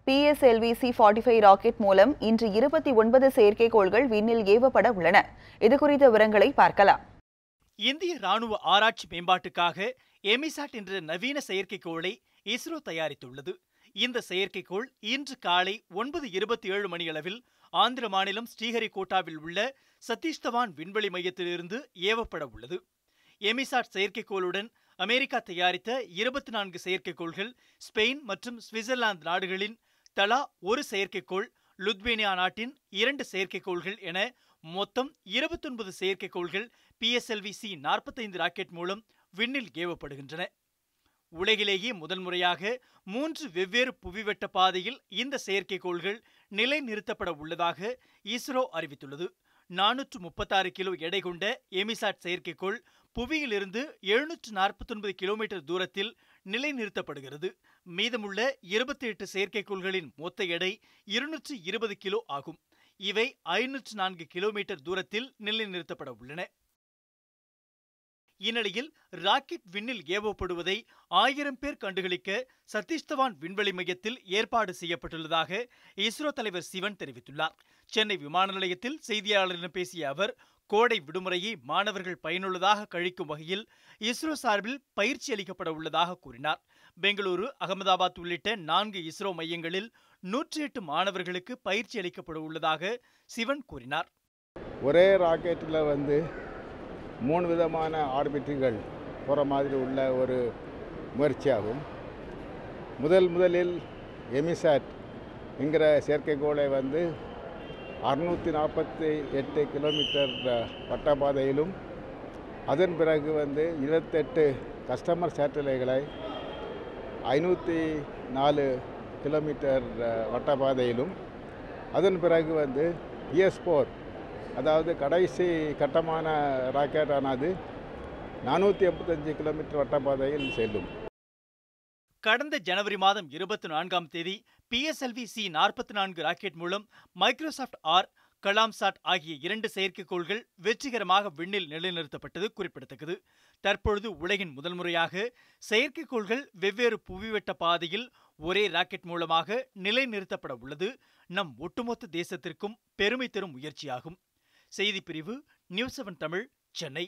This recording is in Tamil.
PSLV-C-45 ராக்கெட் மூலம் இன்று 29 செயற்கைக்கோள்கள் விண்ணில் ஏவப்பட உள்ளன. இதுகுறித்த விவரங்களை பார்க்கலாம். இந்திய ராணுவ ஆராய்ச்சி மேம்பாட்டுக்காக எமிசாட் என்ற நவீன செயற்கைக்கோளை இஸ்ரோ தயாரித்துள்ளது. இந்த செயற்கைக்கோள் இன்று காலை 9:27 மணியளவில் ஆந்திர மாநிலம் ஸ்ரீஹரிகோட்டாவில் உள்ள சதீஷ் தவான் விண்வெளி மையத்திலிருந்து ஏவப்பட உள்ளது. எமிசாட் செயற்கைக்கோளுடன் அமெரிக்கா தயாரித்த 24 செயற்கைக்கோள்கள், ஸ்பெயின் மற்றும் சுவிட்சர்லாந்து நாடுகளின் தலா ஒரு செயற்கைக்கோள், லுத்வேனியா நாட்டின் 2 செயற்கைக்கோள்கள் என மொத்தம் 29 செயற்கைக்கோள்கள் PSLV-C-45 ராக்கெட் மூலம் விண்ணில் ஏவப்படுகின்றன. உலகிலேயே முதல் முறையாக 3 வெவ்வேறு புவிவட்ட பாதையில் இந்த செயற்கைக்கோள்கள் நிலைநிறுத்தப்பட உள்ளதாக இஸ்ரோ அறிவித்துள்ளது. 436 கிலோ எடை கொண்ட எமிசாட் செயற்கைக்கோள் புவியிலிருந்து 749 கிலோமீட்டர் தூரத்தில் நிலைநிறுத்தப்படுகிறது. மீதமுள்ள 28 செயற்கைக்கோள்களின் மொத்த எடை 220 கிலோ ஆகும். இவை 504 கிலோமீட்டர் தூரத்தில் நிலைநிறுத்தப்பட உள்ளன. இந்நிலையில் ராக்கெட் விண்ணில் ஏவப்படுவதை 1000 பேர் கண்டுகளிக்க சதீஷ் தவான் விண்வெளி மையத்தில் ஏற்பாடு செய்யப்பட்டுள்ளதாக இஸ்ரோ தலைவர் சிவன் தெரிவித்துள்ளார். சென்னை விமான நிலையத்தில் செய்தியாளர்களிடம் பேசிய அவர், கோடை விடுமுறையை மாணவர்கள் பயனுள்ளதாக கழிக்கும் வகையில் இஸ்ரோ சார்பில் பயிற்சி அளிக்கப்பட உள்ளதாக கூறினார். பெங்களூரு, அகமதாபாத் உள்ளிட்ட 4 இஸ்ரோ மையங்களில் 108 மாணவர்களுக்கு பயிற்சி அளிக்கப்பட உள்ளதாக சிவன் கூறினார். ஒரே ராக்கெட்டில் 3 விதமான ஆர்பிட்டுகள் போகிற மாதிரி உள்ள ஒரு முயற்சியாகும். முதலில் எமிசாட் என்கிற செயற்கைக்கோளை 648 கிலோமீட்டர் வட்டப்பாதையிலும், அதன் பிறகு 28 கஸ்டமர் சேட்டலைட்களை 504 கிலோமீட்டர் வட்டப்பாதையிலும், அதன் பிறகு PS-4 அதாவது கடைசி கட்டமான ராக்கெட்டானது 485 கிலோமீட்டர் வட்டப்பாதையில் செல்லும். கடந்த ஜனவரி மாதம் 24ஆம் தேதி PSLV-C-44 ராக்கெட் மூலம் மைக்ரோசாஃப்ட் ஆர், கலாம்சாட் ஆகிய 2 செயற்கைக்கோள்கள் வெற்றிகரமாக விண்ணில் நிலைநிறுத்தப்பட்டது குறிப்பிடத்தக்கது. தற்பொழுது உலகின் முதல் முறையாக செயற்கைக்கோள்கள் வெவ்வேறு புவிவட்ட பாதையில் ஒரே ராக்கெட் மூலமாக நிலைநிறுத்தப்பட உள்ளது நம் ஒட்டுமொத்த தேசத்திற்கும் பெருமை தரும் முயற்சியாகும். செய்திப்பிரிவு, நியூஸ் 7 தமிழ், சென்னை.